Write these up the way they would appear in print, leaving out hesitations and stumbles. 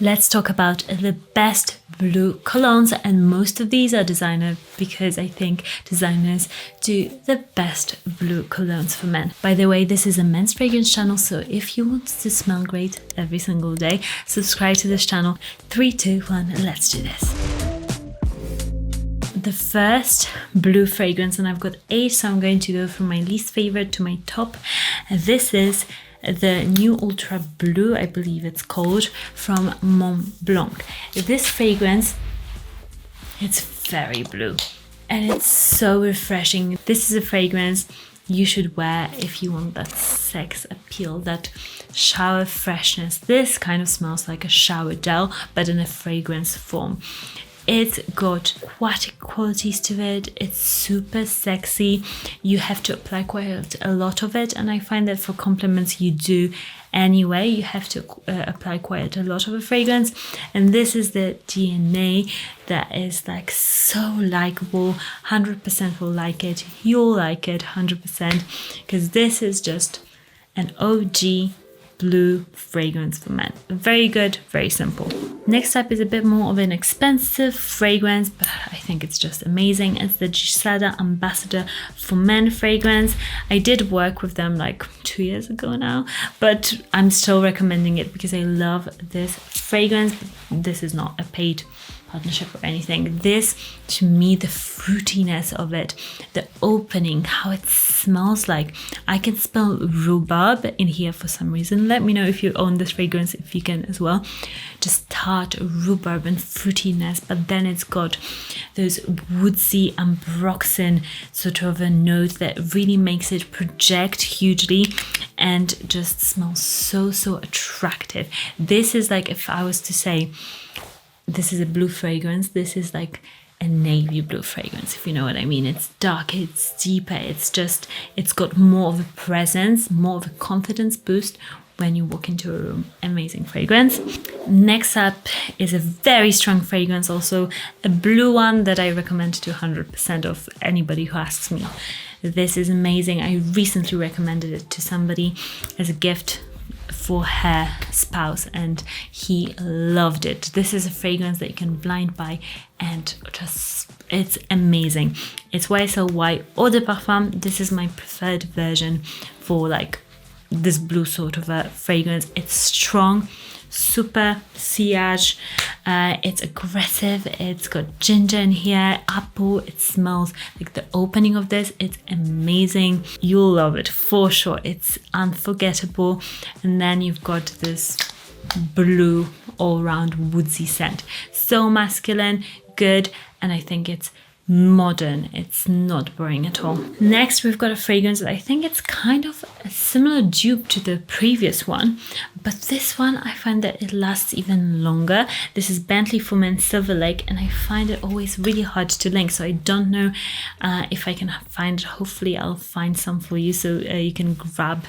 Let's talk about the best blue colognes, and most of these are designer because I think designers do the best blue colognes for men. By the way, this is a men's fragrance channel, so if you want to smell great every single day, subscribe to this channel. 3, 2, 1, let's do this. The first blue fragrance, and I've got 8, so I'm going to go from my least favorite to my top. This is the new Ultra Blue, I believe it's called, from MontBlanc. This fragrance, it's very blue and it's so refreshing. This is a fragrance you should wear if you want that sex appeal, that shower freshness. This kind of smells like a shower gel, but in a fragrance form. It's got aquatic qualities to it. It's super sexy. You have to apply quite a lot of it, and I find that for compliments you do anyway. You have to apply quite a lot of a fragrance, and this is the DNA that is like so likable. 100% will like it. You'll like it 100% because this is just an OG blue fragrance for men. Very good, very simple. Next up is a bit more of an expensive fragrance, but I think it's just amazing. It's the Gisada Ambassador for Men fragrance. I did work with them like 2 years ago now, but I'm still recommending it because I love this fragrance. This is not a paid partnership or anything. This, to me, the fruitiness of it, the opening, how it smells like. I can smell rhubarb in here for some reason. Let me know if you own this fragrance, if you can as well. Just tart rhubarb and fruitiness, but then it's got those woodsy ambroxan sort of a note that really makes it project hugely and just smells so attractive. This is like, if I was to say this is a blue fragrance, this is like a navy blue fragrance, if you know what I mean. It's darker, it's deeper, it's got more of a presence, more of a confidence boost when you walk into a room. Amazing fragrance. Next up is a very strong fragrance, also a blue one that I recommend to 100% of anybody who asks me. This is amazing. I recently recommended it to somebody as a gift for her spouse and he loved it. This is a fragrance that you can blind buy and just, it's amazing. It's YSL Eau de Parfum. This is my preferred version for like this blue sort of a fragrance. It's strong, super sillage, it's aggressive, it's got ginger in here, apple. It smells like the opening of this, it's amazing. You'll love it for sure. It's unforgettable. And then you've got this blue all-round woodsy scent, so masculine, good, and I think it's modern. It's not boring at all. Next, we've got a fragrance that I think it's kind of a similar dupe to the previous one, but this one I find that it lasts even longer. This is Bentley for Men Silver Lake, and I find it always really hard to link, so I don't know if I can find it. Hopefully I'll find some for you so you can grab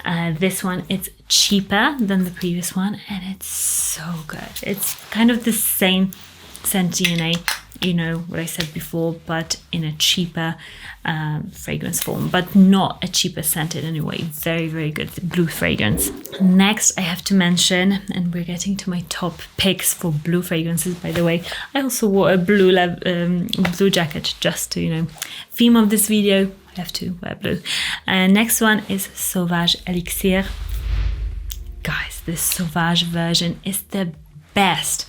this one. It's cheaper than the previous one and it's so good. It's kind of the same scent DNA, you know what I said before, but in a cheaper fragrance form, but not a cheaper scented anyway. Very good blue fragrance. Next I have to mention, and we're getting to my top picks for blue fragrances, by the way. I also wore a blue jacket just to, you know, theme of this video, I have to wear blue. Next one is Sauvage Elixir. Guys, this Sauvage version is the best.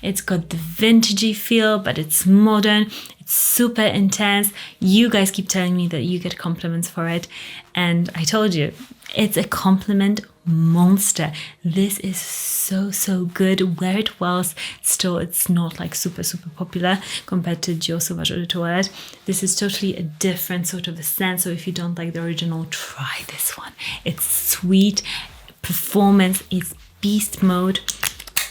It's got the vintagey feel, but it's modern. It's super intense. You guys keep telling me that you get compliments for it. And I told you, it's a compliment monster. This is so good. Wear it whilst still it's not like super popular compared to Dior Sauvage Eau de Toilette. This is totally a different sort of a scent. So if you don't like the original, try this one. It's sweet. Performance is beast mode.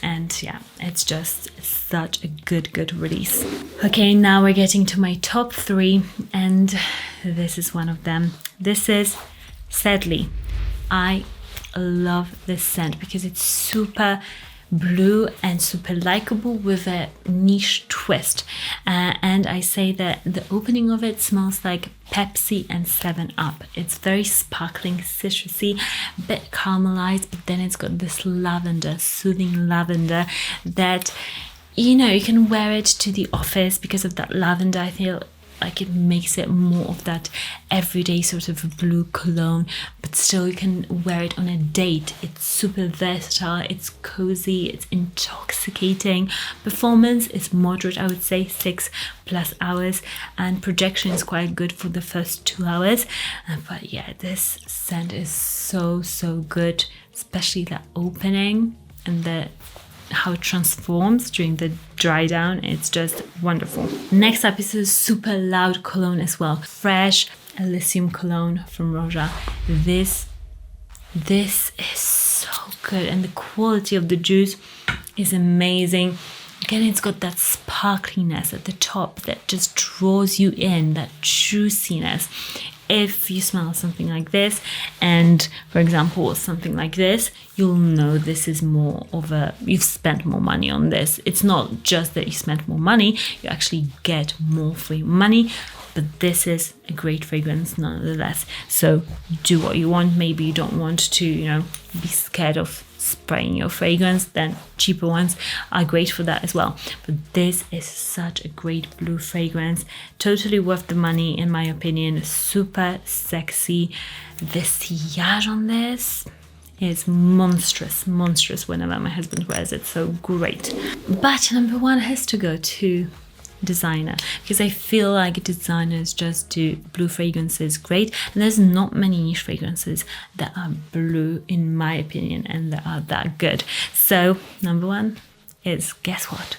And yeah, it's just such a good release. Okay, now we're getting to my top 3, and this is one of them. This is Sedley. I love this scent because it's super blue and super likable with a niche twist. And I say that the opening of it smells like Pepsi and 7-Up. It's very sparkling, citrusy, a bit caramelized, but then it's got this lavender, soothing lavender that, you know, you can wear it to the office because of that lavender. I feel like it makes it more of that everyday sort of blue cologne, but still you can wear it on a date. It's super versatile, it's cozy, it's intoxicating. Performance is moderate, I would say 6+ hours, and projection is quite good for the first 2 hours. But yeah, this scent is so good, especially the opening and the how it transforms during the dry down. It's just wonderful. Next up is a super loud cologne as well. Fresh Elysium cologne from Roja. This is so good, and the quality of the juice is amazing. Again, it's got that sparkliness at the top that just draws you in, that juiciness. If you smell something like this, and for example something like this, you'll know this is more of a, you've spent more money on this. It's not just that you spent more money, you actually get more for your money. But this is a great fragrance nonetheless. So do what you want. Maybe you don't want to, you know, be scared of spraying your fragrance, then cheaper ones are great for that as well. But this is such a great blue fragrance, totally worth the money in my opinion. Super sexy. The sillage on this is monstrous whenever my husband wears it, so great. But number one has to go to designer, because I feel like designers just do blue fragrances great, and there's not many niche fragrances that are blue in my opinion and that are that good. So number one is, guess what is it?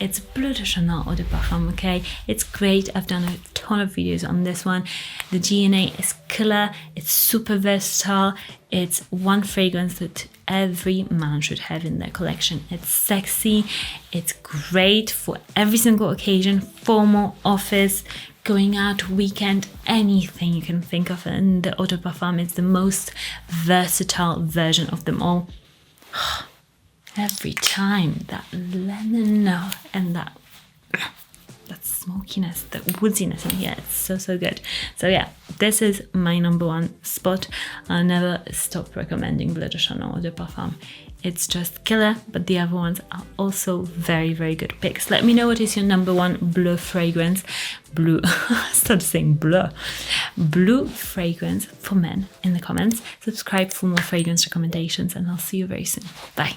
It's Bleu de Chanel Eau de Parfum. Okay, it's great. I've done a ton of videos on this one. The GNA is killer. It's super versatile. It's one fragrance that every man should have in their collection. It's sexy. It's great for every single occasion, formal, office, going out, weekend, anything you can think of. And the Eau de Parfum is the most versatile version of them all. Every time, that lemon note and that smokiness, that woodiness in here, it's so good. So yeah, this is my number one spot. I'll never stop recommending Bleu de Chanel Eau de Parfum. It's just killer, but the other ones are also very good picks. Let me know what is your number one blue fragrance. Stop saying bleu. Blue fragrance for men in the comments. Subscribe for more fragrance recommendations, and I'll see you very soon. Bye.